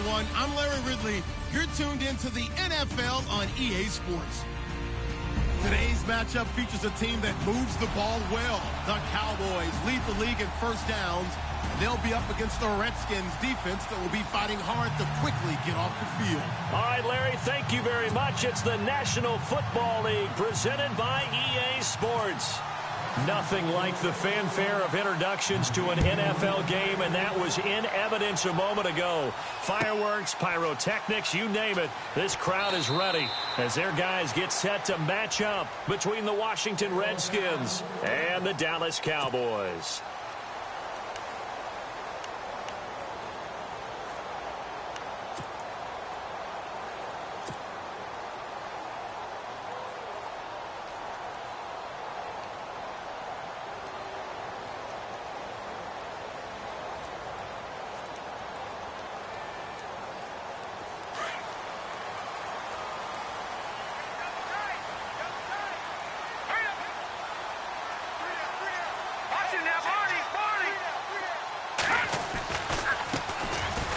everyone. I'm Larry Ridley. You're tuned into the NFL on EA Sports. Today's matchup features a team that moves the ball well. The Cowboys lead the league in first downs, and they'll be up against the Redskins defense that will be fighting hard to quickly get off the field. All right, Larry, thank you very much. It's the National Football League presented by EA Sports. Nothing like the fanfare of introductions to an NFL game, and that was in evidence a moment ago. Fireworks, pyrotechnics, you name it. This crowd is ready as their guys get set to match up between the Washington Redskins and the Dallas Cowboys.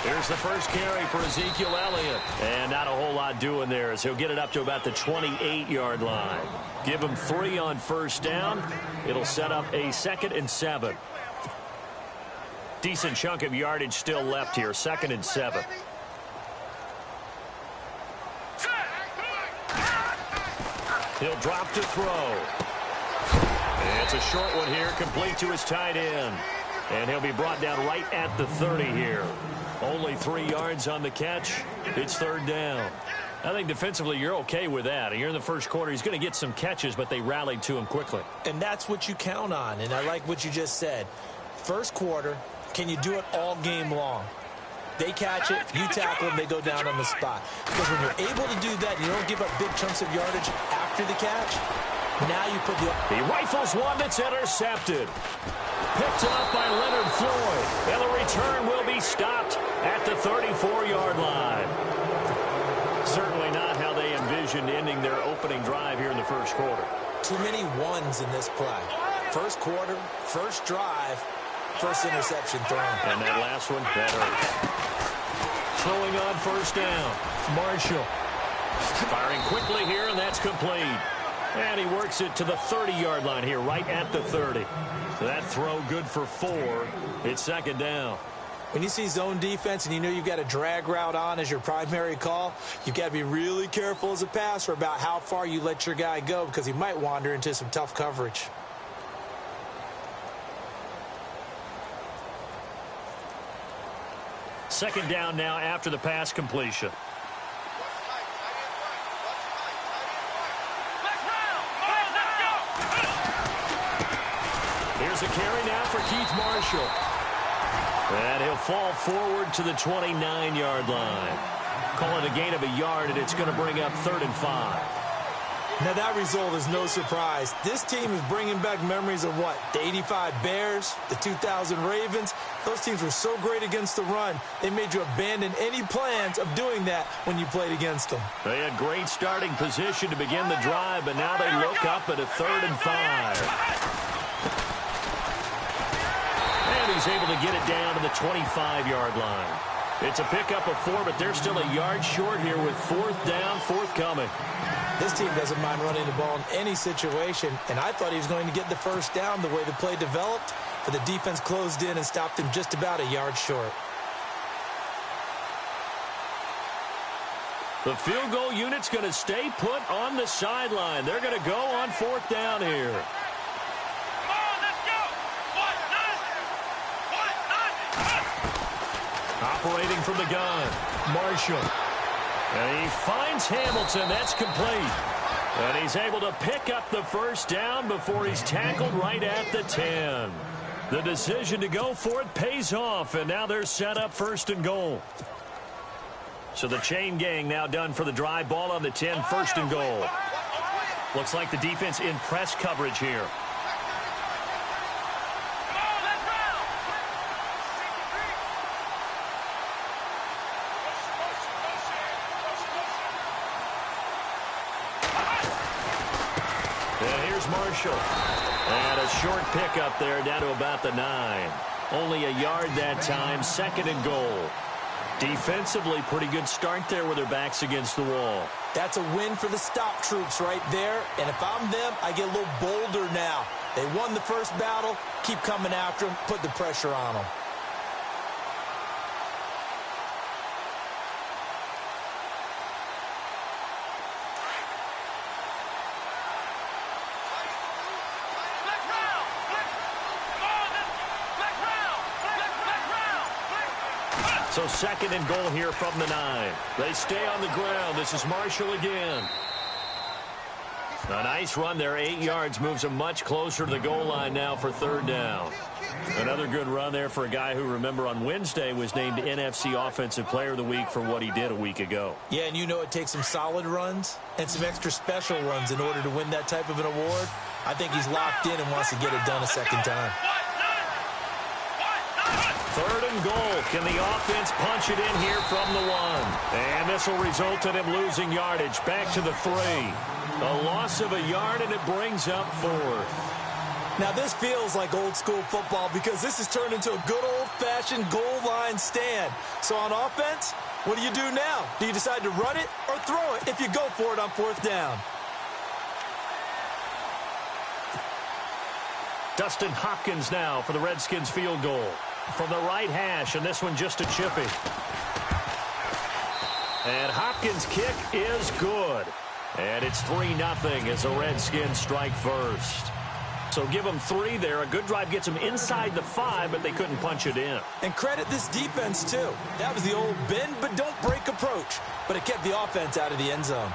Here's the first carry for Ezekiel Elliott. And not a whole lot doing there as he'll get it up to about the 28-yard line. Give him 3 on first down. It'll set up a 2nd and 7. Decent chunk of yardage still left here. 2nd and 7. He'll drop to throw. And it's a short one here, complete to his tight end. And he'll be brought down right at the 30 here. Only 3 yards on the catch. It's 3rd down. I think defensively you're okay with that. Here in the first quarter, he's going to get some catches, but they rallied to him quickly. And that's what you count on, and I like what you just said. First quarter, can you do it all game long? They catch it, you tackle them, they go down on the spot. Because when you're able to do that, you don't give up big chunks of yardage after the catch. Now you put the... He rifles one that's intercepted. Picked up by Leonard Floyd. And the return will be stopped at the 34-yard line. Certainly not how they envisioned ending their opening drive here in the first quarter. Too many ones in this play. First quarter, first drive, first interception thrown. And that last one, that hurt. Throwing on first down. Marshall. Firing quickly here, and that's complete. And he works it to the 30-yard line here, right at the 30. That throw good for 4. It's 2nd down. When you see zone defense and you know you've got a drag route on as your primary call, you've got to be really careful as a passer about how far you let your guy go because he might wander into some tough coverage. Second down now after the pass completion. Here's a carry now for Keith Marshall. And he'll fall forward to the 29-yard line. Call it a gain of a yard, and it's going to bring up 3rd and 5. Now, that result is no surprise. This team is bringing back memories of what? The 85 Bears, the 2000 Ravens. Those teams were so great against the run, they made you abandon any plans of doing that when you played against them. They had great starting position to begin the drive, but now they look up at a 3rd and 5. And he's able to get it down to the 25-yard line. It's a pickup of 4, but they're still a yard short here with 4th down, forthcoming. This team doesn't mind running the ball in any situation, and I thought he was going to get the first down the way the play developed, but the defense closed in and stopped him just about a yard short. The field goal unit's going to stay put on the sideline. They're going to go on 4th down here. Operating from the gun, Marshall. And he finds Hamilton. That's complete. And he's able to pick up the first down before he's tackled right at the 10. The decision to go for it pays off, and now they're set up 1st and goal. So the chain gang now done for the drive. Ball on the 10, 1st and goal. Looks like the defense in press coverage here. Marshall. And a short pickup there down to about the 9. Only a yard that time, 2nd and goal. Defensively, pretty good start there with their backs against the wall. That's a win for the stop troops right there. And if I'm them, I get a little bolder now. They won the first battle. Keep coming after them. Put the pressure on them. So second and goal here from the 9. They stay on the ground. This is Marshall again. A nice run there, 8 yards, moves them much closer to the goal line now for third down. Another good run there for a guy who, remember, on Wednesday was named NFC Offensive Player of the Week for what he did a week ago. Yeah, and you know it takes some solid runs and some extra special runs in order to win that type of an award. I think he's locked in and wants to get it done a second time. Third and goal. Can the offense punch it in here from the 1? And this will result in him losing yardage. Back to the 3. A loss of a yard, and it brings up 4th. Now, this feels like old-school football because this has turned into a good old-fashioned goal line stand. So on offense, what do you do now? Do you decide to run it or throw it if you go for it on 4th down? Dustin Hopkins now for the Redskins field goal. From the right hash, and this one just a chippy. And Hopkins' kick is good. And it's 3-0 as the Redskins strike first. So give them 3 there. A good drive gets them inside the 5, but they couldn't punch it in. And credit this defense, too. That was the old bend but don't break approach. But it kept the offense out of the end zone.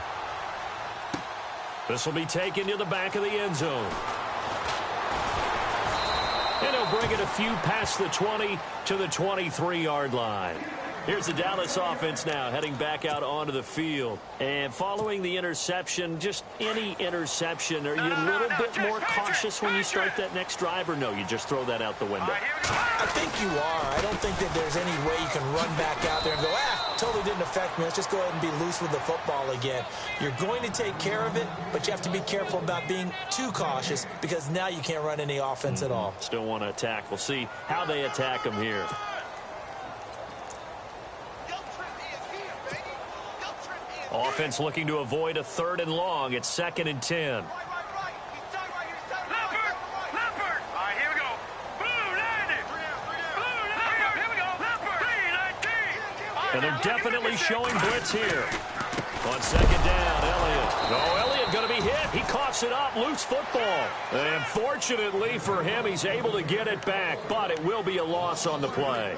This will be taken to the back of the end zone. And he'll bring it a few past the 20 to the 23-yard line. Here's the Dallas offense now heading back out onto the field. And following the interception, just any interception, are you a little bit more cautious when you start that next drive, or no, you just throw that out the window? I think you are. I don't think that there's any way you can run back out there and go, totally didn't affect me. Let's just go ahead and be loose with the football again. You're going to take care of it, but you have to be careful about being too cautious because now you can't run any offense at all. Still want to attack. We'll see how they attack them here. Offense looking to avoid a 3rd and long. It's 2nd and 10. And they're definitely showing blitz here. On 2nd down, Elliott. Oh, Elliott going to be hit. He coughs it up. Loose football. And fortunately for him, he's able to get it back, but it will be a loss on the play.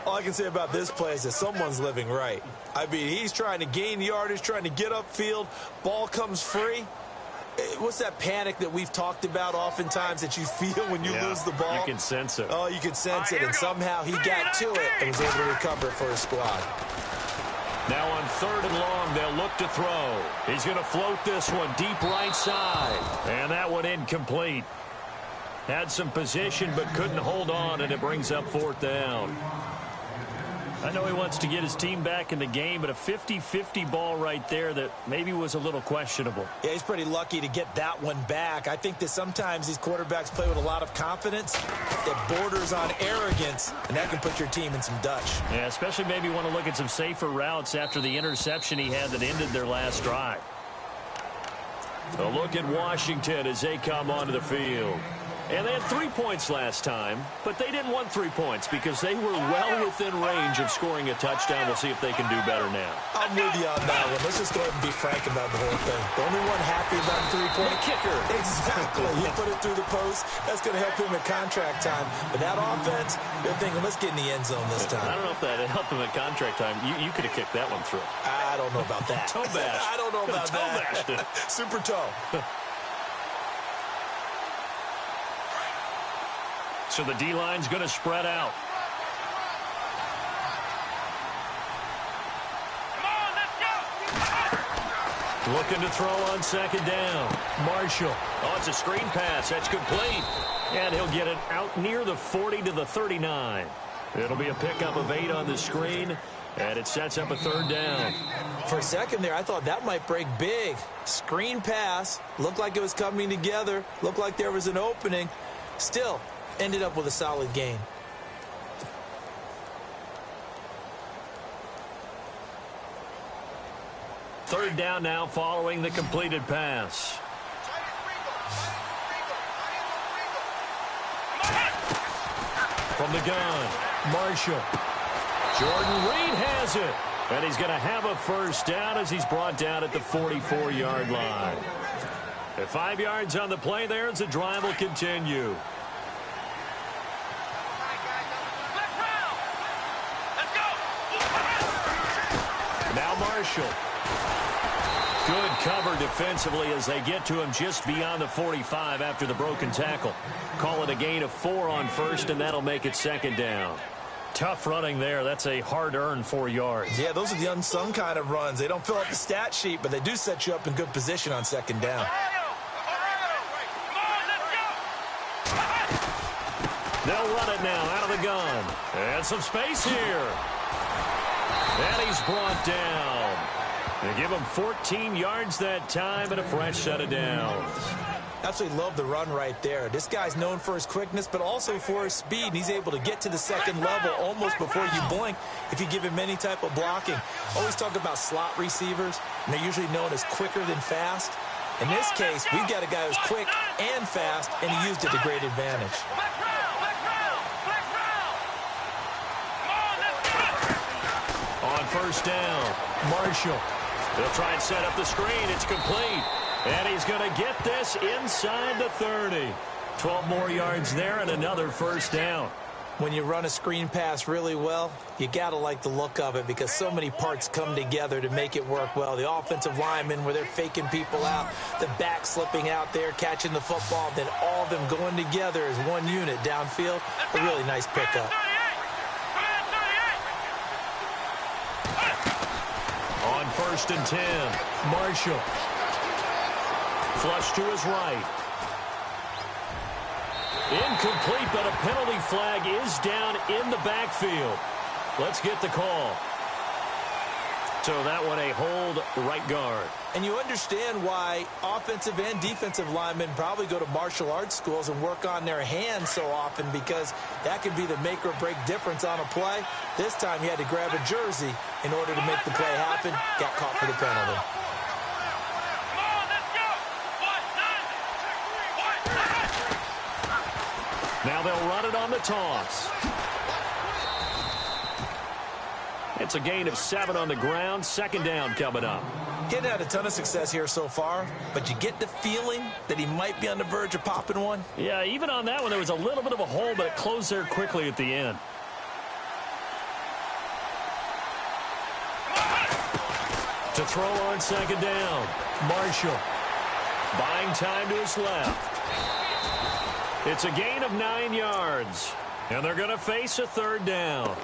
All I can say about this play is that someone's living right. I mean, he's trying to gain yardage, trying to get upfield. Ball comes free. What's that panic that we've talked about oftentimes that you feel when you lose the ball? You can sense it. Oh, you can sense it, and somehow he got to it and was able to recover it for his squad. Now on 3rd and long, they'll look to throw. He's going to float this one deep right side. And that one incomplete. Had some position but couldn't hold on, and it brings up 4th down. I know he wants to get his team back in the game, but a 50-50 ball right there that maybe was a little questionable. Yeah, he's pretty lucky to get that one back. I think that sometimes these quarterbacks play with a lot of confidence that borders on arrogance, and that can put your team in some Dutch. Yeah, especially maybe want to look at some safer routes after the interception he had that ended their last drive. A look at Washington as they come onto the field. And they had 3 points last time, but they didn't want 3 points because they were well within range of scoring a touchdown. We'll see if they can do better now. I'm with you on that one. Let's just go ahead and be frank about the whole thing. The only one happy about the 3-point kicker. Exactly. You put it through the post. That's going to help him at contract time. But that offense, they're thinking, let's get in the end zone this time. I don't know if that helped him at contract time. You could have kicked that one through. I don't know about that. Toe bash. I don't know about that. Super toe. So the D-line's going to spread out. Looking to throw on 2nd down. Marshall. Oh, it's a screen pass. That's complete. And he'll get it out near the 40 to the 39. It'll be a pickup of 8 on the screen, and it sets up a 3rd down. For a second there, I thought that might break big. Screen pass. Looked like it was coming together. Looked like there was an opening. Still, ended up with a solid gain. Third down now following the completed pass. From the gun, Marshall. Jordan Reed has it. And he's going to have a first down as he's brought down at the 44-yard line. At 5 yards on the play there as the drive will continue. Now Marshall. Good cover defensively as they get to him just beyond the 45 after the broken tackle. Call it a gain of 4 on first, and that'll make it second down. Tough running there. That's a hard-earned 4 yards. Yeah, those are the unsung kind of runs. They don't fill out the stat sheet, but they do set you up in good position on second down. They'll run it now out of the gun. And some space here. And he's brought down. They give him 14 yards that time and a fresh set of downs. Absolutely love the run right there. This guy's known for his quickness, but also for his speed. And he's able to get to the second level almost before you blink if you give him any type of blocking. Always talk about slot receivers, and they're usually known as quicker than fast. In this case, we've got a guy who's quick and fast, and he used it to great advantage. On first down, Marshall. They'll try and set up the screen. It's complete. And he's going to get this inside the 30. 12 more yards there and another first down. When you run a screen pass really well, you got to like the look of it because so many parts come together to make it work well. The offensive linemen where they're faking people out, the back slipping out there, catching the football, then all of them going together as one unit downfield. A really nice pickup. On first and 10, Marshall. Flush to his right. Incomplete, but a penalty flag is down in the backfield. Let's get the call. So that one a hold right guard. And you understand why offensive and defensive linemen probably go to martial arts schools and work on their hands so often because that could be the make or break difference on a play. This time he had to grab a jersey in order to make the play happen. Got caught for the penalty. Now they'll run it on the toss. It's a gain of 7 on the ground. Second down coming up. Getting had a ton of success here so far, but you get the feeling that he might be on the verge of popping one. Yeah, even on that one, there was a little bit of a hole, but it closed there quickly at the end. To throw on second down, Marshall. Buying time to his left. It's a gain of 9 yards, and they're going to face a third down.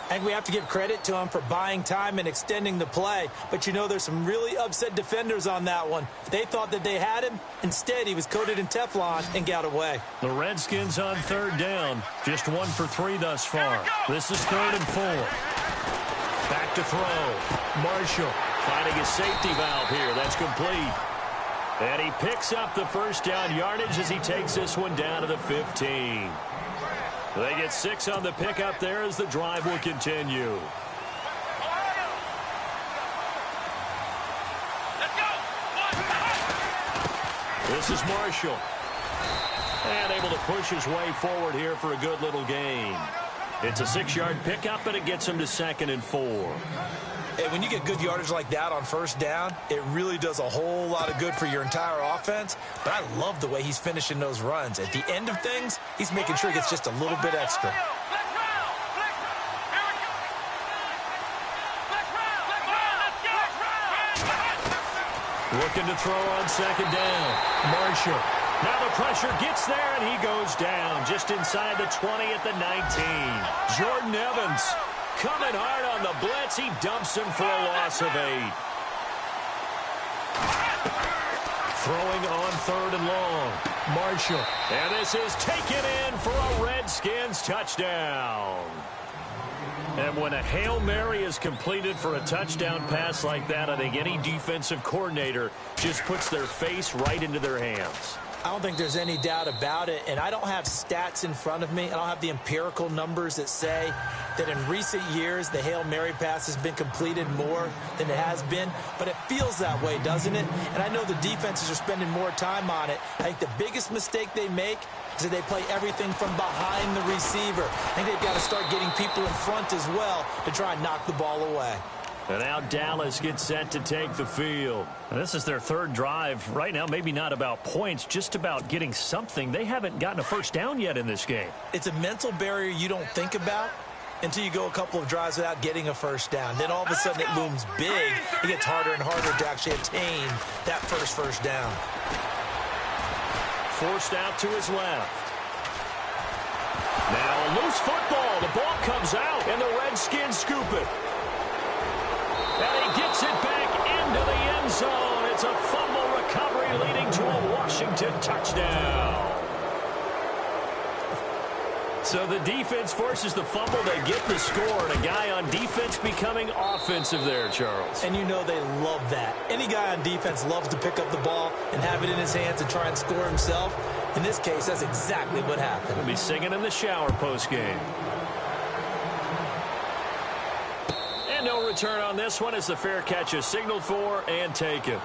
And we have to give credit to him for buying time and extending the play. But, you know, there's some really upset defenders on that one. They thought that they had him. Instead, he was coated in Teflon and got away. The Redskins on third down. Just 1 for 3 thus far. This is 3rd and 4. Back to throw. Marshall finding his safety valve here. That's complete. And he picks up the first down yardage as he takes this one down to the 15. They get 6 on the pickup there as the drive will continue. This is Marshall. And able to push his way forward here for a good little gain. It's a 6-yard pickup, and it gets him to 2nd and 4. Hey, when you get good yardage like that on first down, it really does a whole lot of good for your entire offense. But I love the way he's finishing those runs. At the end of things, he's making sure he gets just a little bit extra. Looking to throw on second down. Marshall. Now the pressure gets there, and he goes down just inside the 20 at the 19. Jordan Evans coming hard on the blitz. He dumps him for a loss of 8. Throwing on 3rd and long. Marshall. And this is taken in for a Redskins touchdown. And when a Hail Mary is completed for a touchdown pass like that, I think any defensive coordinator just puts their face right into their hands. I don't think there's any doubt about it, and I don't have stats in front of me. I don't have the empirical numbers that say that in recent years the Hail Mary pass has been completed more than it has been, but it feels that way, doesn't it? And I know the defenses are spending more time on it. I think the biggest mistake they make is that they play everything from behind the receiver. I think they've got to start getting people in front as well to try and knock the ball away. And now Dallas gets set to take the field. And this is their third drive. Right now, maybe not about points, just about getting something. They haven't gotten a first down yet in this game. It's a mental barrier you don't think about until you go a couple of drives without getting a first down. Then all of a sudden it looms big. It gets harder and harder to actually attain that first down. Forced out to his left. Now a loose football. The ball comes out, and the Redskins scoop it. And he gets it back into the end zone. It's a fumble recovery leading to a Washington touchdown. So the defense forces the fumble. They get the score, and a guy on defense becoming offensive there, Charles. And you know they love that. Any guy on defense loves to pick up the ball and have it in his hands and try and score himself. In this case, that's exactly what happened. He'll be singing in the shower postgame. And no return on this one as the fair catch is signaled for and taken.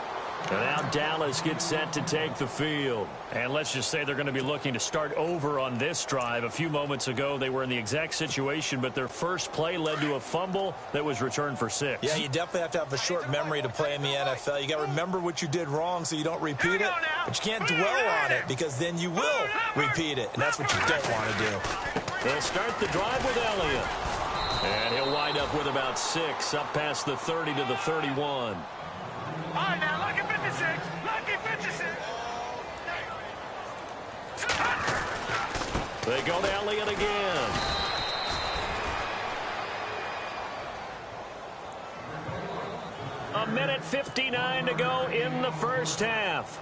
And now Dallas gets set to take the field. And let's just say they're going to be looking to start over on this drive. A few moments ago, they were in the exact situation, but their first play led to a fumble that was returned for 6. Yeah, you definitely have to have a short memory to play in the NFL. You got to remember what you did wrong so you don't repeat it, but you can't dwell on it because then you will repeat it, and that's what you don't want to do. They'll start the drive with Elliott. And he'll wind up with about 6, up past the 30 to the 31. All right, now, lucky 56. Lucky 56. They go to Elliott again. A minute 59 to go in the first half.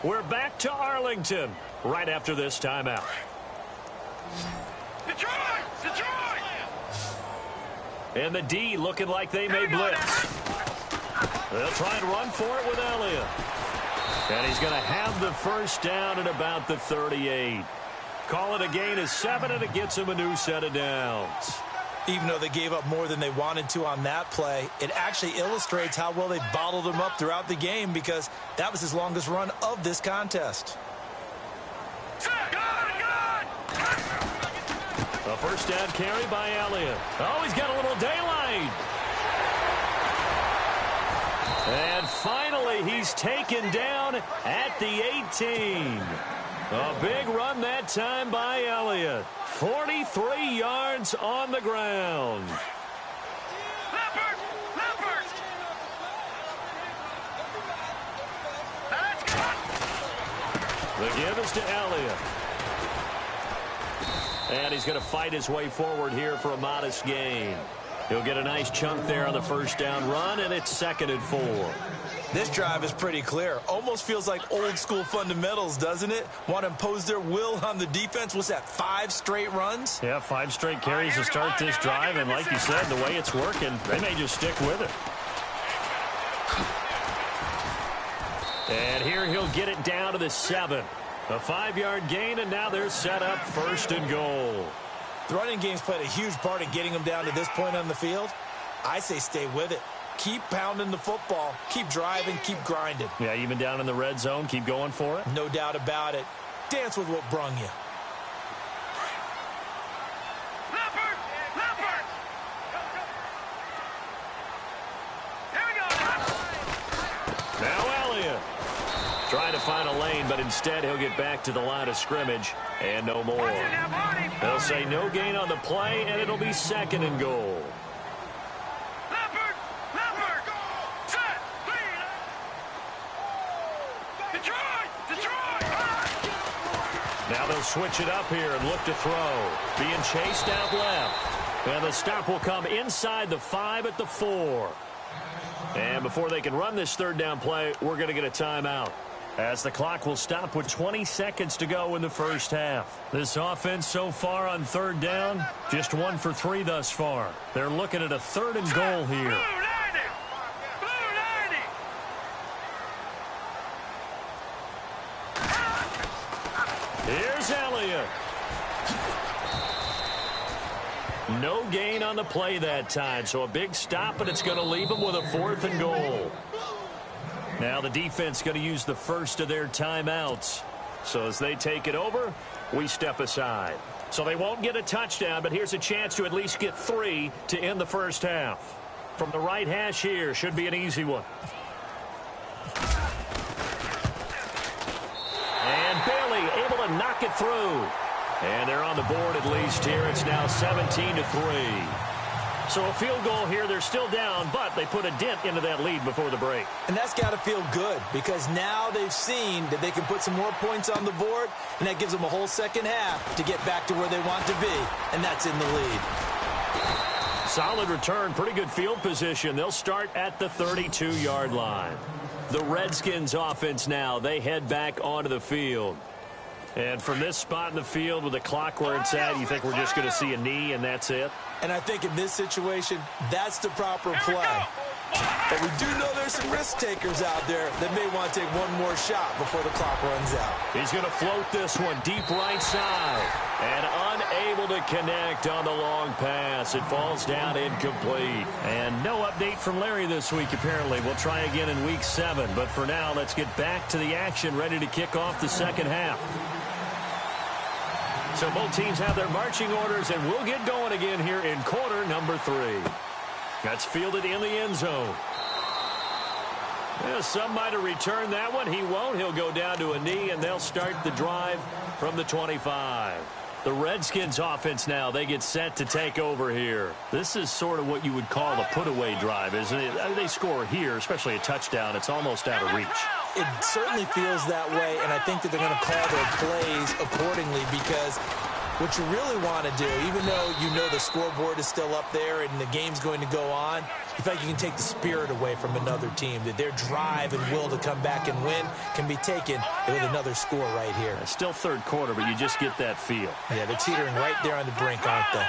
We're back to Arlington right after this timeout. Detroit! Detroit! And the D looking like they may blitz. They'll try and run for it with Elliott. And he's going to have the first down at about the 38. Call it a gain of 7, and it gets him a new set of downs. Even though they gave up more than they wanted to on that play, it actually illustrates how well they bottled him up throughout the game because that was his longest run of this contest. A first down carry by Elliott. Oh, he's got a little daylight. And finally, he's taken down at the 18. A big run that time by Elliott. 43 yards on the ground. Leopard! Leopard! Let's go! The give is to Elliott. And he's going to fight his way forward here for a modest gain. He'll get a nice chunk there on the first down run, and it's 2nd and 4. This drive is pretty clear. Almost feels like old school fundamentals, doesn't it? Want to impose their will on the defense. What's that, 5 straight runs? Yeah, 5 straight carries to start this drive, and like you said, the way it's working, they may just stick with it. And here he'll get it down to the 7. A 5-yard gain, and now they're set up 1st and goal. The running game's played a huge part in getting them down to this point on the field. I say stay with it. Keep pounding the football. Keep driving. Keep grinding. Yeah, even down in the red zone, keep going for it. No doubt about it. Dance with what brung you. Leopard! Leopard! Here we go! Now Elliott. Trying to find a lane, but instead he'll get back to the line of scrimmage and no more. They'll say no gain on the play, and it'll be 2nd and goal. Leopard! Leopard! Set! Detroit! Detroit! Now they'll switch it up here and look to throw. Being chased out left. And the stop will come inside the 5 at the 4. And before they can run this 3rd down play, we're going to get a timeout, as the clock will stop with 20 seconds to go in the first half. This offense so far on 3rd down, just 1 for 3 thus far. They're looking at a 3rd and goal here. Blue 90! Blue 90! No gain on the play that time, so a big stop, and it's going to leave them with a 4th and goal. Now the defense going to use the first of their timeouts. So as they take it over, we step aside. So they won't get a touchdown, but here's a chance to at least get 3 to end the first half. From the right hash here, should be an easy one. And Bailey able to knock it through. And they're on the board at least here. It's now 17-3. So a field goal here. They're still down, but they put a dent into that lead before the break. And that's got to feel good because now they've seen that they can put some more points on the board, and that gives them a whole second half to get back to where they want to be, and that's in the lead. Solid return, pretty good field position. They'll start at the 32-yard line. The Redskins offense now, they head back onto the field. And from this spot in the field with the clock where it's at, you think we're just going to see a knee and that's it? And I think in this situation, that's the proper play. But we do know there's some risk takers out there that may want to take one more shot before the clock runs out. He's going to float this one deep right side. And unable to connect on the long pass. It falls down incomplete. And no update from Larry this week, apparently. We'll try again in week 7. But for now, let's get back to the action, ready to kick off the second half. So both teams have their marching orders, and we'll get going again here in quarter number 3. That's fielded in the end zone. Yeah, some might have returned that one. He won't. He'll go down to a knee, and they'll start the drive from the 25. The Redskins offense now, they get set to take over here. This is sort of what you would call a put-away drive, isn't it? They score here, especially a touchdown. It's almost out of reach. It certainly feels that way, and I think that they're going to call their plays accordingly because what you really want to do, even though you know the scoreboard is still up there and the game's going to go on, you feel like you can take the spirit away from another team, that their drive and will to come back and win can be taken with another score right here. It's still third quarter, but you just get that feel. Yeah, they're teetering right there on the brink, aren't they?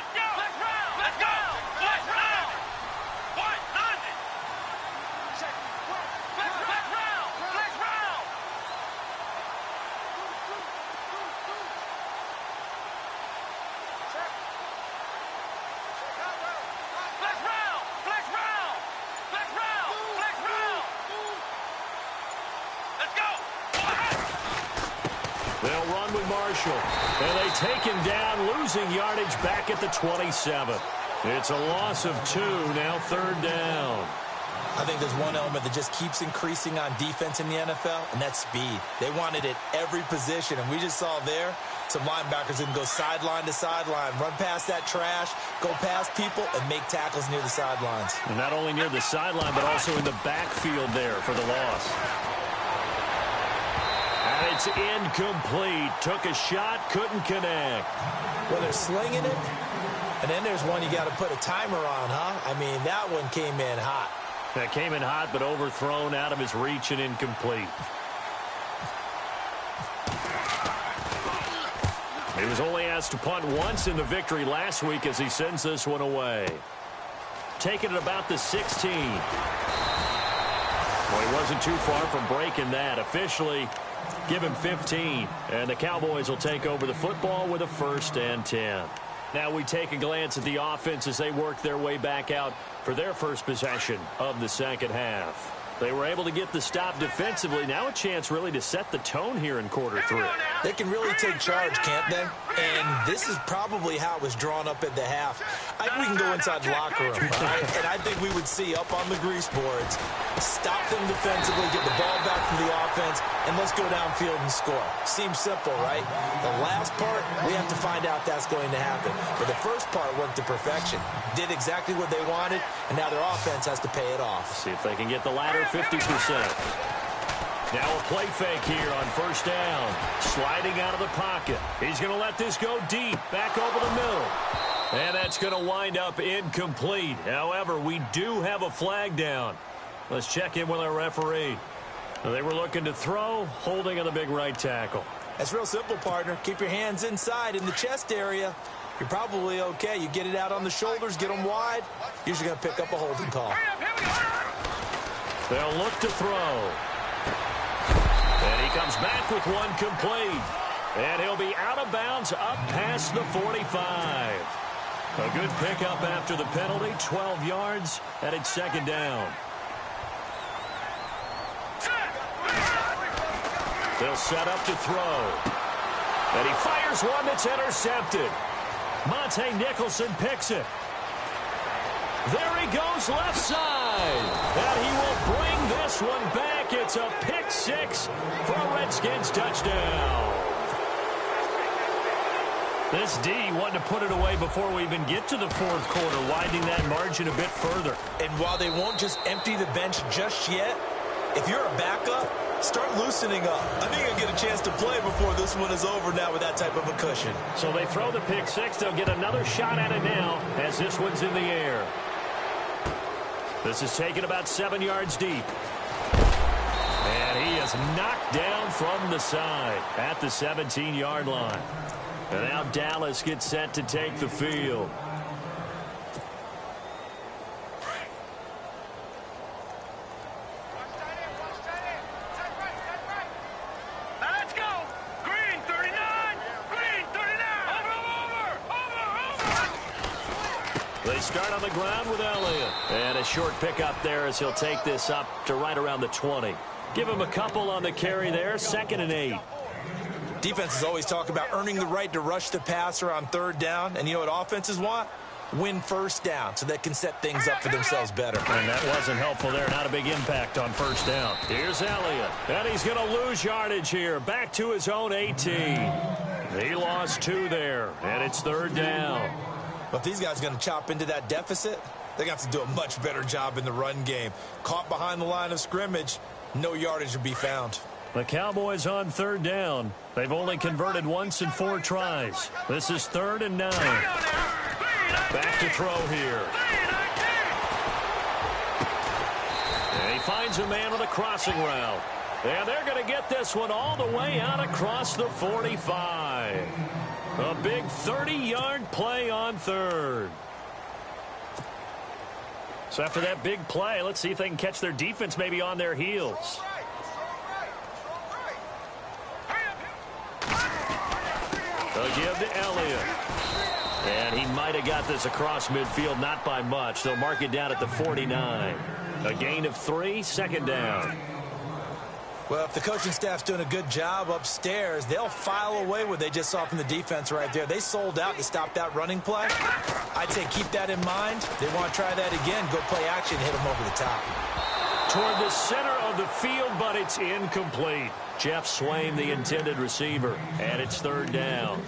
They'll run with Marshall. And they take him down, losing yardage back at the 27. It's a loss of 2, now third down. I think there's one element that just keeps increasing on defense in the NFL, and that's speed. They want it at every position, and we just saw there some linebackers that can go sideline to sideline, run past that trash, go past people, and make tackles near the sidelines. And not only near the sideline, but also in the backfield there for the loss. And it's incomplete. Took a shot, couldn't connect. Well, they're slinging it, and then there's one you got to put a timer on, huh? I mean, that one came in hot. That came in hot, but overthrown out of his reach and incomplete. He was only asked to punt once in the victory last week as he sends this one away. Taking it about the 16. Well, he wasn't too far from breaking that. Officially, give him 15. And the Cowboys will take over the football with a 1st and 10. Now we take a glance at the offense as they work their way back out for their first possession of the second half. They were able to get the stop defensively. Now a chance really to set the tone here in quarter 3. They can really take charge, can't they? And this is probably how it was drawn up at the half. I think we can go inside the locker room, right? And I think we would see up on the grease boards, stop them defensively, get the ball back from the offense, and let's go downfield and score. Seems simple, right? The last part, we have to find out that's going to happen. But the first part worked to perfection. Did exactly what they wanted, and now their offense has to pay it off. See if they can get the latter 50%. Now a play fake here on first down. Sliding out of the pocket. He's going to let this go deep, back over the middle. And that's going to wind up incomplete. However, we do have a flag down. Let's check in with our referee. They were looking to throw, holding on the big right tackle. That's real simple, partner. Keep your hands inside in the chest area. You're probably okay. You get it out on the shoulders, get them wide. Usually going to pick up a holding call. They'll look to throw. And he comes back with one complete. And he'll be out of bounds up past the 45. A good pickup after the penalty, 12 yards, and it's second down. They'll set up to throw. And he fires one that's intercepted. Monte Nicholson picks it. There he goes left side. And he will bring this one back. It's a pick six for a Redskins touchdown. This D wanted to put it away before we even get to the fourth quarter, widening that margin a bit further. And while they won't just empty the bench just yet, if you're a backup, start loosening up. I think you'll get a chance to play before this one is over now with that type of a cushion. So they throw the pick six. They'll get another shot at it now as this one's in the air. This is taken about 7 yards deep. And he is knocked down from the side at the 17-yard line. And now Dallas gets set to take the field. Now let's go. Green 39. Green 39. Over. They start on the ground with Elliott. And a short pickup there as he'll take this up to right around the 20. Give him a couple on the carry there. 2nd and 8. Defenses always talk about earning the right to rush the passer on third down. And you know what offenses want? Win first down so they can set things up for themselves better. And that wasn't helpful there. Not a big impact on first down. Here's Elliott. And he's going to lose yardage here. Back to his own 18. He lost 2 there. And it's third down. But if these guys are going to chop into that deficit, they're going to have to do a much better job in the run game. Caught behind the line of scrimmage, no yardage to be found. The Cowboys on third down. They've only converted once in 4 tries. This is 3rd and 9. Back to throw here. And he finds a man on the crossing route. And they're going to get this one all the way out across the 45. A big 30-yard play on third. So after that big play, let's see if they can catch their defense maybe on their heels. They'll give to Elliott. And he might have got this across midfield, not by much. They'll mark it down at the 49. A gain of 3, 2nd down. Well, if the coaching staff's doing a good job upstairs, they'll file away what they just saw from the defense right there. They sold out to stop that running play. I'd say keep that in mind. They want to try that again. Go play action, hit them over the top. Toward the center of the field, but it's incomplete. Jeff Swain, the intended receiver, and it's 3rd down.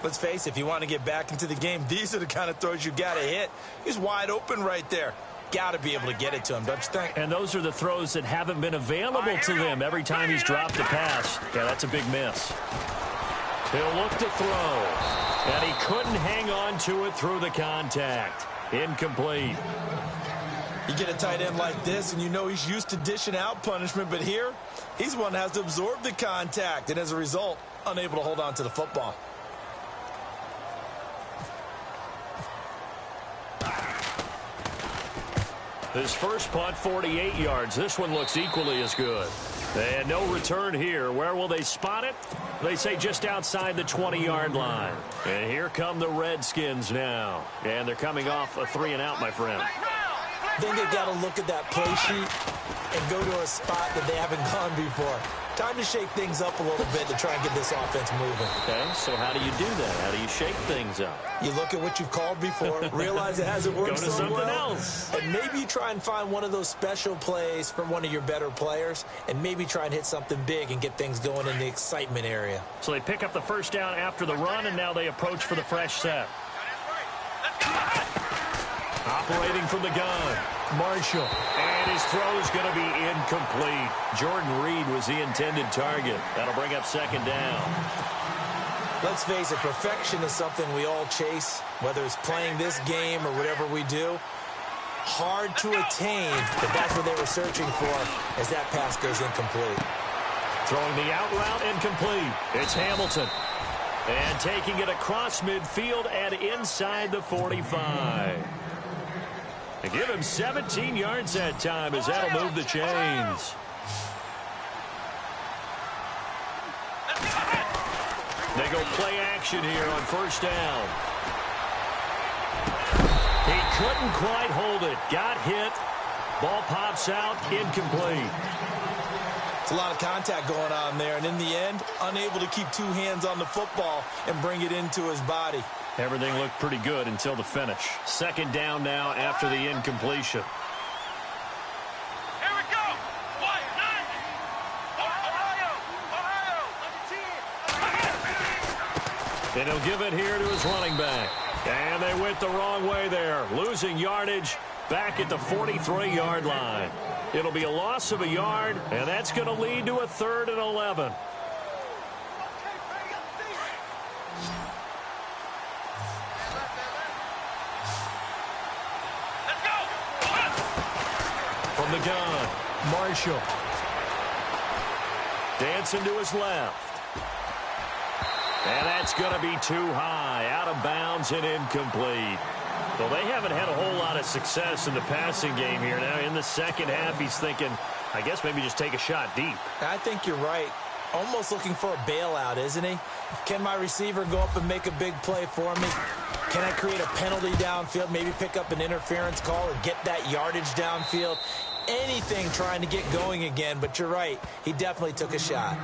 Let's face it, if you want to get back into the game, these are the kind of throws you got to hit. He's wide open right there. Got to be able to get it to him, don't you think? And those are the throws that haven't been available to them every time he's dropped a pass. Yeah, that's a big miss. He'll look to throw. And he couldn't hang on to it through the contact. Incomplete. You get a tight end like this, and you know he's used to dishing out punishment, but here, he's one that has to absorb the contact, and as a result, unable to hold on to the football. His first punt, 48 yards. This one looks equally as good. And no return here. Where will they spot it? They say just outside the 20-yard line. And here come the Redskins now. And they're coming off a 3-and-out, my friend. Then they've got to look at that play sheet and go to a spot that they haven't gone before. Time to shake things up a little bit to try and get this offense moving. Okay, so how do you do that? How do you shake things up? You look at what you've called before, realize it hasn't worked Go to so something well, else. and maybe you try and find one of those special plays from one of your better players, and maybe try and hit something big and get things going in the excitement area. So they pick up the first down after the run, and now they approach for the fresh set. Operating from the gun, Marshall. And his throw is going to be incomplete. Jordan Reed was the intended target. That'll bring up 2nd down. Let's face it, perfection is something we all chase, whether it's playing this game or whatever we do. Hard to attain, but that's what they were searching for as that pass goes incomplete. Throwing the out route incomplete. It's Hamilton. And taking it across midfield and inside the 45. And give him 17 yards that time as that'll move the chains. They go play action here on first down. couldn't quite hold it. Got hit. Ball pops out, incomplete. It's a lot of contact going on there, and in the end, unable to keep two hands on the football and bring it into his body. Everything looked pretty good until the finish. Second down now after the incompletion. Here we go. What? Ohio. And he'll give it here to his running back. And they went the wrong way there, losing yardage back at the 43-yard line. It'll be a loss of a yard, and that's going to lead to a 3rd and 11. From the gun, Marshall. Dancing to his left. And that's going to be too high, out of bounds and incomplete. Well, they haven't had a whole lot of success in the passing game here. Now, in the second half, he's thinking, I guess maybe just take a shot deep. I think you're right. Almost looking for a bailout, isn't he? Can my receiver go up and make a big play for me? Can I create a penalty downfield, maybe pick up an interference call or get that yardage downfield? Anything trying to get going again, but you're right. He definitely took a shot.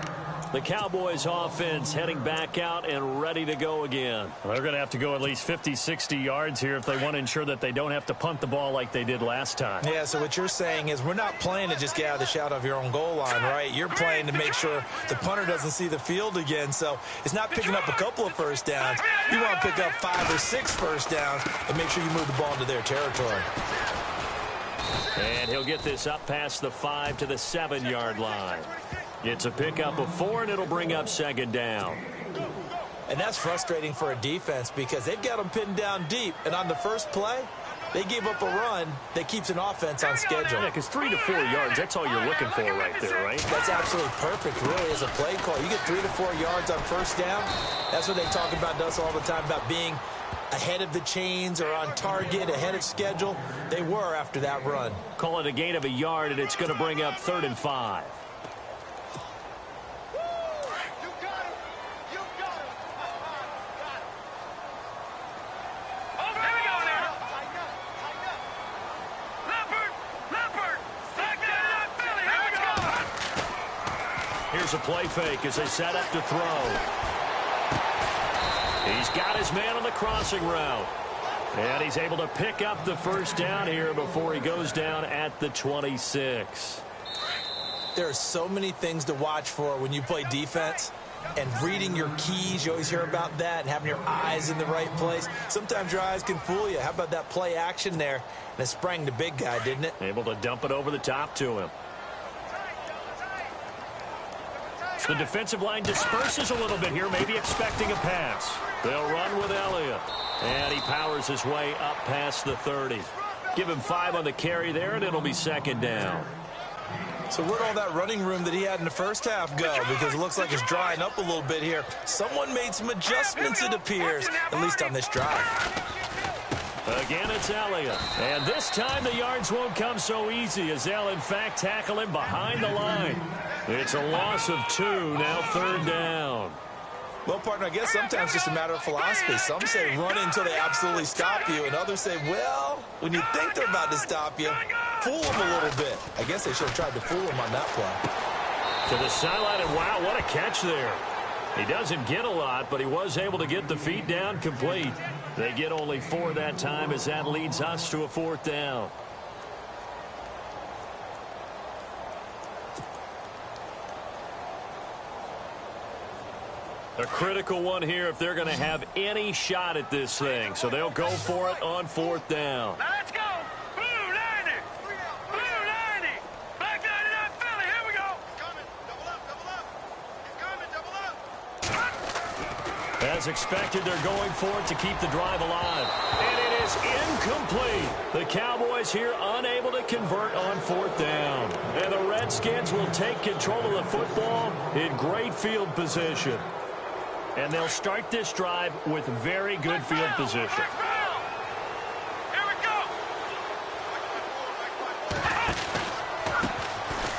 The Cowboys offense heading back out and ready to go again. Well, they're going to have to go at least 50, 60 yards here if they want to ensure that they don't have to punt the ball like they did last time. Yeah, so what you're saying is we're not playing to just get out of the shadow of your own goal line, right? You're playing to make sure the punter doesn't see the field again. So it's not picking up a couple of first downs. You want to pick up 5 or 6 first downs and make sure you move the ball into their territory. And he'll get this up past the 5 to the 7-yard line. It's a pickup of 4, and it'll bring up 2nd down. And that's frustrating for a defense because they've got them pinned down deep. And on the first play, they gave up a run that keeps an offense on schedule. Yeah, because 3 to 4 yards, that's all you're looking for right there, right? That's absolutely perfect, really, as a play call. You get 3 to 4 yards on first down. That's what they talk about us all the time, about being ahead of the chains or on target, ahead of schedule. They were after that run. Call it a gain of a yard, and it's going to bring up 3rd and 5. Here's a play fake as they set up to throw. He's got his man on the crossing route. And he's able to pick up the first down here before he goes down at the 26. There are so many things to watch for when you play defense. And reading your keys, you always hear about that, and having your eyes in the right place. Sometimes your eyes can fool you. How about that play action there? And it sprang the big guy, didn't it? Able to dump it over the top to him. The defensive line disperses a little bit here, maybe expecting a pass. They'll run with Elliott. And he powers his way up past the 30. Give him 5 on the carry there, and it'll be 2nd down. So where'd all that running room that he had in the first half go? Because it looks like it's drying up a little bit here. Someone made some adjustments, it appears, at least on this drive. Again, it's Elliott. And this time the yards won't come so easy as they'll, in fact, tackle him behind the line. It's a loss of 2, now 3rd down. Well, partner, I guess sometimes it's just a matter of philosophy. Some say run until they absolutely stop you, and others say, well, when you think they're about to stop you, fool them a little bit. I guess they should have tried to fool him on that play. To the sideline, and wow, what a catch there. He doesn't get a lot, but he was able to get the feet down complete. They get only 4 that time as that leads us to a 4th down. A critical one here if they're going to have any shot at this thing. So they'll go for it on 4th down. Now let's go. Blue 90. Blue 90. Black 99 Philly. Here we go. Coming. Double up. Double up. He's coming. Double up. As expected, they're going for it to keep the drive alive. And it is incomplete. The Cowboys here unable to convert on 4th down. And the Redskins will take control of the football in great field position. And they'll start this drive with very good field position. Here we go.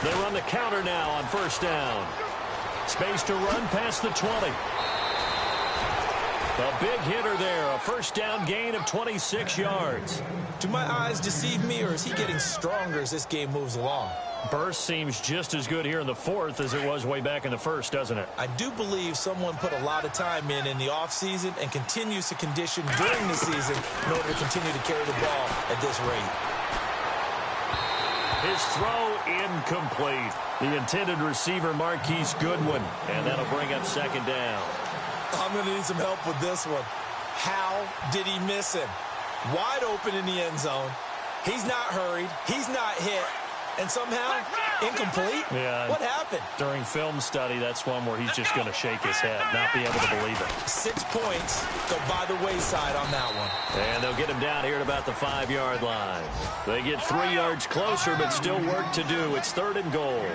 They run the counter now on 1st down. Space to run past the 20. A big hitter there, a first down gain of 26 yards. Do my eyes deceive me, or is he getting stronger as this game moves along? Burst seems just as good here in the fourth as it was way back in the first, doesn't it? I do believe someone put a lot of time in the offseason and continues to condition during the season in order to continue to carry the ball at this rate. His throw incomplete. The intended receiver, Marquise Goodwin, and that'll bring up second down. I'm going to need some help with this one. How did he miss him? Wide open in the end zone. He's not hurried. He's not hit. And somehow, incomplete? Yeah. What happened? During film study, that's one where he's just going to shake his head, not be able to believe it. 6 points go by the wayside on that one. And they'll get him down here at about the 5-yard line. They get 3 yards closer, but still work to do. It's 3rd and goal.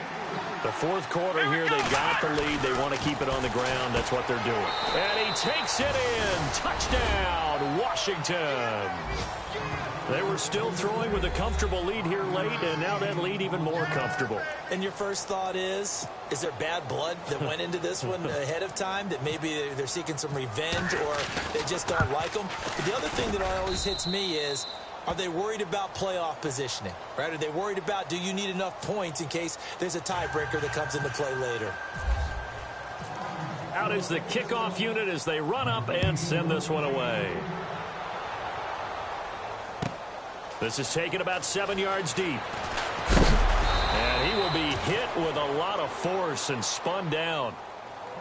The fourth quarter here, they got the lead. They want to keep it on the ground. That's what they're doing. And he takes it in. Touchdown, Washington. They were still throwing with a comfortable lead here late, and now that lead even more comfortable. And your first thought is there bad blood that went into this one ahead of time, that maybe they're seeking some revenge or they just don't like them? But the other thing that always hits me is, are they worried about playoff positioning, right? Are they worried about, do you need enough points in case there's a tiebreaker that comes into play later? Out is the kickoff unit as they run up and send this one away. This is taken about 7 yards deep. And he will be hit with a lot of force and spun down.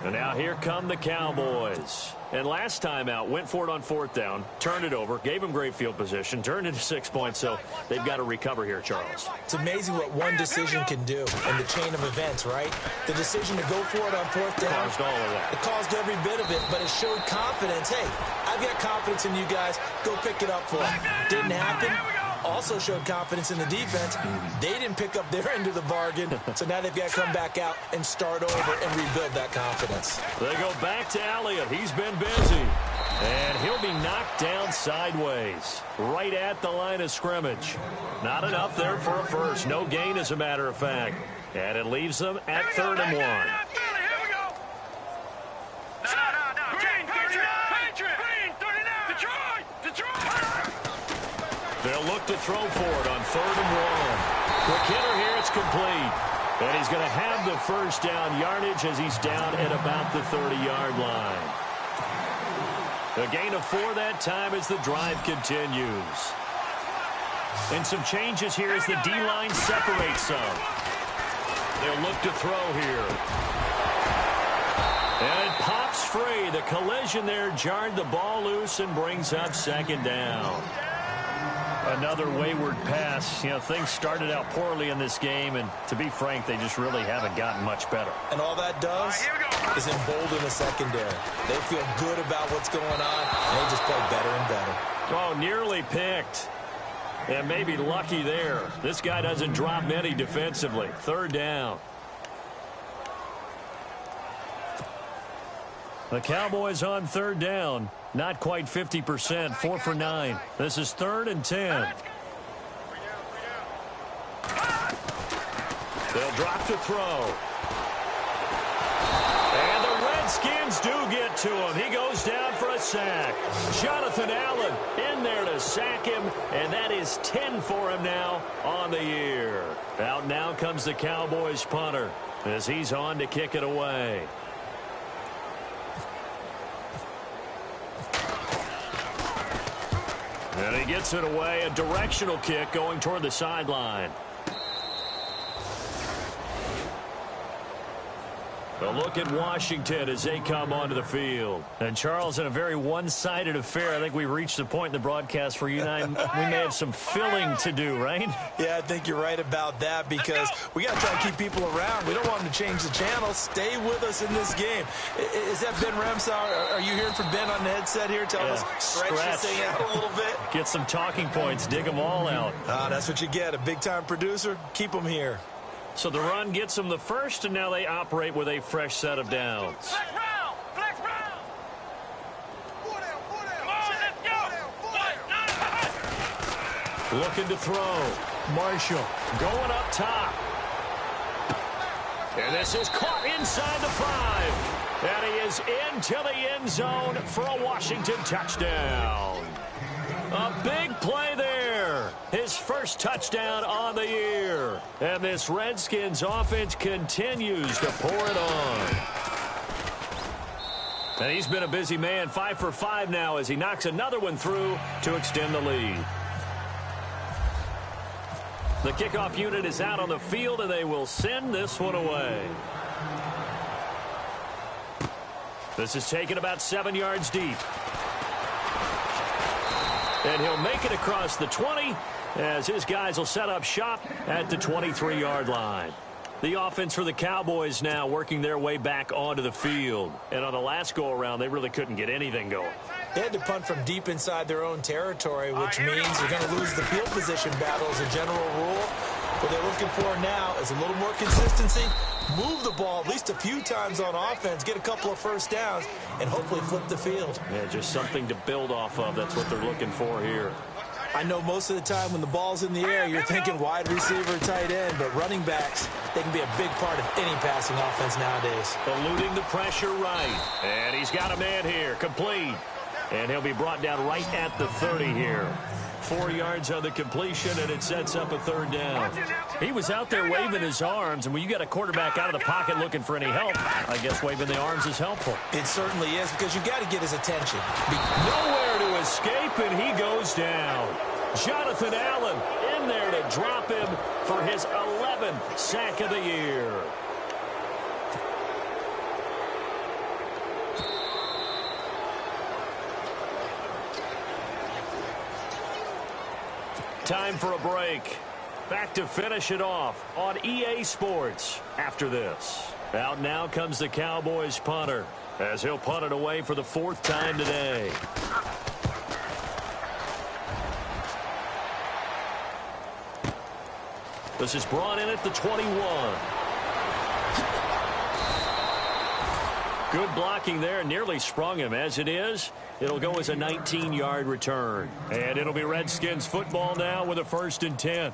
And now here come the Cowboys. And last time out, went for it on 4th down, turned it over, gave him great field position, turned it to 6 points, so they've got to recover here, Charles. It's amazing what one decision can do in the chain of events, right? The decision to go for it on 4th down. Caused all of that. It caused every bit of it, but it showed confidence. Hey, I've got confidence in you guys. Go pick it up for them. Didn't happen. Also showed confidence in the defense. They didn't pick up their end of the bargain, so now they've got to come back out and start over and rebuild that confidence. They go back to Elliott. He's been busy. And he'll be knocked down sideways, right at the line of scrimmage. Not enough there for a first. No gain, as a matter of fact. And it leaves them at 3rd and 1. They'll look to throw for it on 3rd and 1. Quick hitter here, it's complete. And he's going to have the first down yardage as he's down at about the 30-yard line. A gain of 4 that time as the drive continues. And some changes here as the D-line separates some. They'll look to throw here. And it pops free. The collision there jarred the ball loose and brings up 2nd down. Another wayward pass. You know, things started out poorly in this game, and to be frank, they just really haven't gotten much better. And all that does is embolden the secondary. They feel good about what's going on, and they just play better and better. Oh, nearly picked. And maybe lucky there. This guy doesn't drop many defensively. 3rd down. The Cowboys on 3rd down. Not quite 50%, 4 for 9. This is 3rd and 10. They'll drop to throw. And the Redskins do get to him. He goes down for a sack. Jonathan Allen in there to sack him, and that is 10 for him now on the year. Out now comes the Cowboys punter as he's on to kick it away. And he gets it away, a directional kick going toward the sideline. A look at Washington as they come onto the field. And, Charles, in a very one-sided affair, I think we've reached the point in the broadcast where you and I, we may have some filling to do, right? Yeah, I think you're right about that because we got to try to keep people around. We don't want them to change the channel. Stay with us in this game. Is that Ben Ramsauer? Are you hearing from Ben on the headset here? Tell us, stretch this thing out a little bit. Get some talking points. Dig them all out. That's what you get. A big-time producer. Keep them here. So the run gets them the first, and now they operate with a fresh set of downs. Flex round! Flex round! Come on, let's go! Looking to throw. Marshall going up top. And this is caught inside the 5. And he is into the end zone for a Washington touchdown. A big play there. His first touchdown on the year. And this Redskins offense continues to pour it on. And he's been a busy man, 5 for 5 now as he knocks another one through to extend the lead. The kickoff unit is out on the field, and they will send this one away. This is taken about 7 yards deep. And he'll make it across the 20 as his guys will set up shop at the 23-yard line. The offense for the Cowboys now working their way back onto the field. And on the last go-around, they really couldn't get anything going. They had to punt from deep inside their own territory, which means you're going to lose the field position battle as a general rule. What they're looking for now is a little more consistency, move the ball at least a few times on offense, get a couple of first downs, and hopefully flip the field. Yeah, just something to build off of. That's what they're looking for here. I know most of the time when the ball's in the air, you're thinking wide receiver, tight end, but running backs, they can be a big part of any passing offense nowadays. Eluding the pressure right. And he's got a man here, complete. And he'll be brought down right at the 30 here. 4 yards on the completion, and it sets up a third down. He was out there waving his arms, and when you got a quarterback out of the pocket looking for any help, I guess waving the arms is helpful. It certainly is, because you got to get his attention. Nowhere to escape, and he goes down. Jonathan Allen in there to drop him for his 11th sack of the year. Time for a break. Back to finish it off on EA Sports after this. Out now comes the Cowboys punter as he'll punt it away for the 4th time today. This is brought in at the 21. Good blocking there, nearly sprung him. As it is, it'll go as a 19-yard return. And it'll be Redskins football now with a 1st and 10.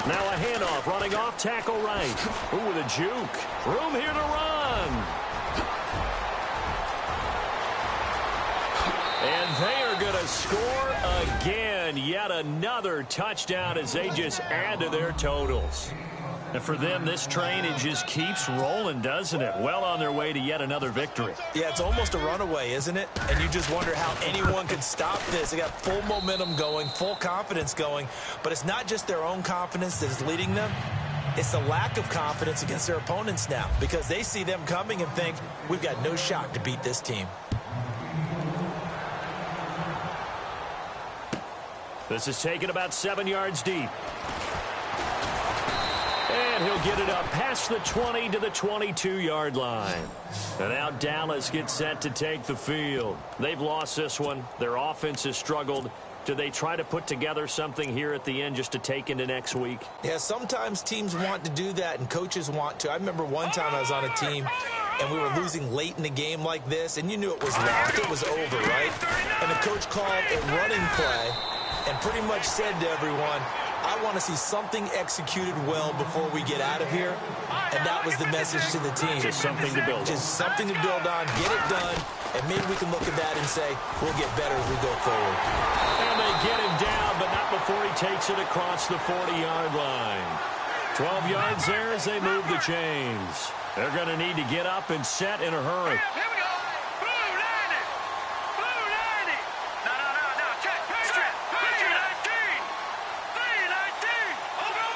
Now a handoff, running off, tackle right. Ooh, with a juke. Room here to run. And they are going to score again. Yet another touchdown as they just add to their totals. And for them, this train, it just keeps rolling, doesn't it? Well on their way to yet another victory. Yeah, it's almost a runaway, isn't it? And you just wonder how anyone could stop this. They got full momentum going, full confidence going. But it's not just their own confidence that is leading them. It's the lack of confidence against their opponents now, because they see them coming and think, we've got no shot to beat this team. This is taken about 7 yards deep. And he'll get it up past the 20 to the 22-yard line. And now Dallas gets set to take the field. They've lost this one. Their offense has struggled. Do they try to put together something here at the end just to take into next week? Yeah, sometimes teams want to do that and coaches want to. I remember one time I was on a team and we were losing late in the game like this, and you knew it was lost. It was over, right? And the coach called a running play and pretty much said to everyone, I want to see something executed well before we get out of here. And that was the message to the team. Just something to build on. Just something to build on, get it done, and maybe we can look at that and say, we'll get better as we go forward. And they get him down, but not before he takes it across the 40-yard line. 12 yards there as they move the chains. They're going to need to get up and set in a hurry. Here we go. Blue 90. Blue 90. No. Check. Strip. 319. 319. Over.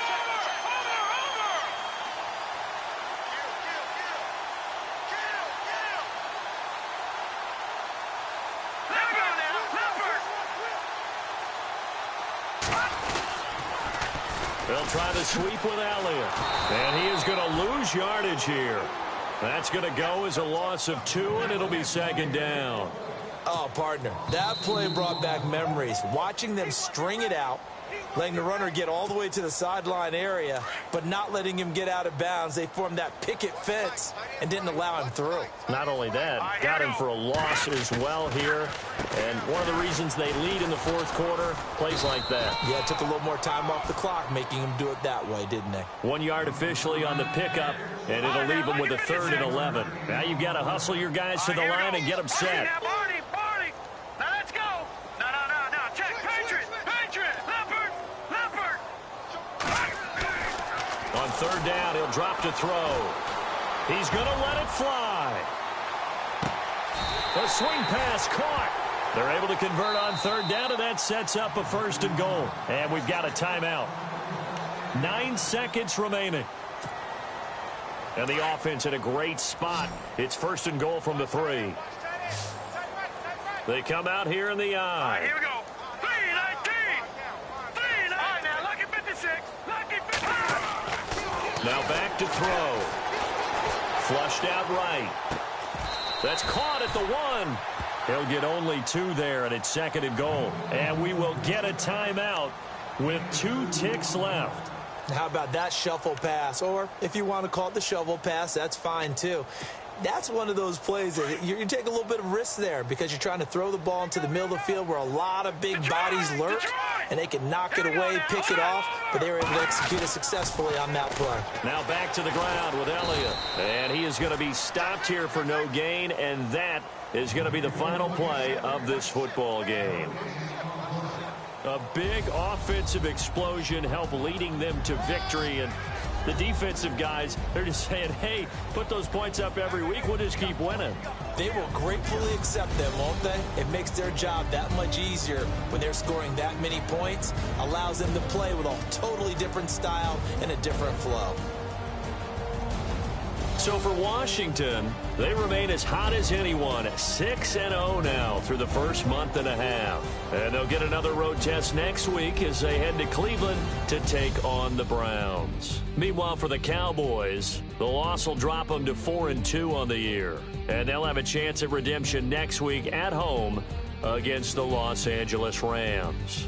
Let go now. Leopard. They'll try the sweep with Elliott. And he is going to lose yardage here. That's going to go as a loss of 2, and it'll be 2nd down. Oh, partner, that play brought back memories. Watching them string it out, letting the runner get all the way to the sideline area, but not letting him get out of bounds. They formed that picket fence and didn't allow him through. Not only that, got him for a loss as well here. And one of the reasons they lead in the fourth quarter, plays like that. Yeah, it took a little more time off the clock, making him do it that way, didn't they? 1 yard officially on the pickup, and it'll leave them with a 3rd and 11. Now you've got to hustle your guys to the line and get them set. Barney. Now let's go. No. Check. Patriot. Leopard. On 3rd down, he'll drop to throw. He's going to let it fly. The swing pass caught. They're able to convert on 3rd down, and that sets up a 1st and goal. And we've got a timeout. 9 seconds remaining. And the offense in a great spot. It's 1st and goal from the 3. They come out here in the eye. Here we go. 3-19. Now lucky 56. Lucky 55. Now back to throw. Flushed out right. That's caught at the 1. He'll get only 2 there, and it's 2nd and goal. And we will get a timeout with 2 ticks left. How about that shuffle pass? Or if you want to call it the shovel pass, that's fine too. That's one of those plays that you take a little bit of risk there because you're trying to throw the ball into the middle of the field where a lot of big bodies lurk, and they can knock it away, pick it off, but they were able to execute it successfully on that play. Now back to the ground with Elliott. And he is going to be stopped here for no gain, and that is going to be the final play of this football game. A big offensive explosion helped leading them to victory, and the defensive guys, they're just saying, hey, put those points up every week. We'll just keep winning. They will gratefully accept them, won't they? It makes their job that much easier when they're scoring that many points. Allows them to play with a totally different style and a different flow. So for Washington, they remain as hot as anyone, 6-0 now through the first month and a half. And they'll get another road test next week as they head to Cleveland to take on the Browns. Meanwhile, for the Cowboys, the loss will drop them to 4-2 on the year. And they'll have a chance at redemption next week at home against the Los Angeles Rams.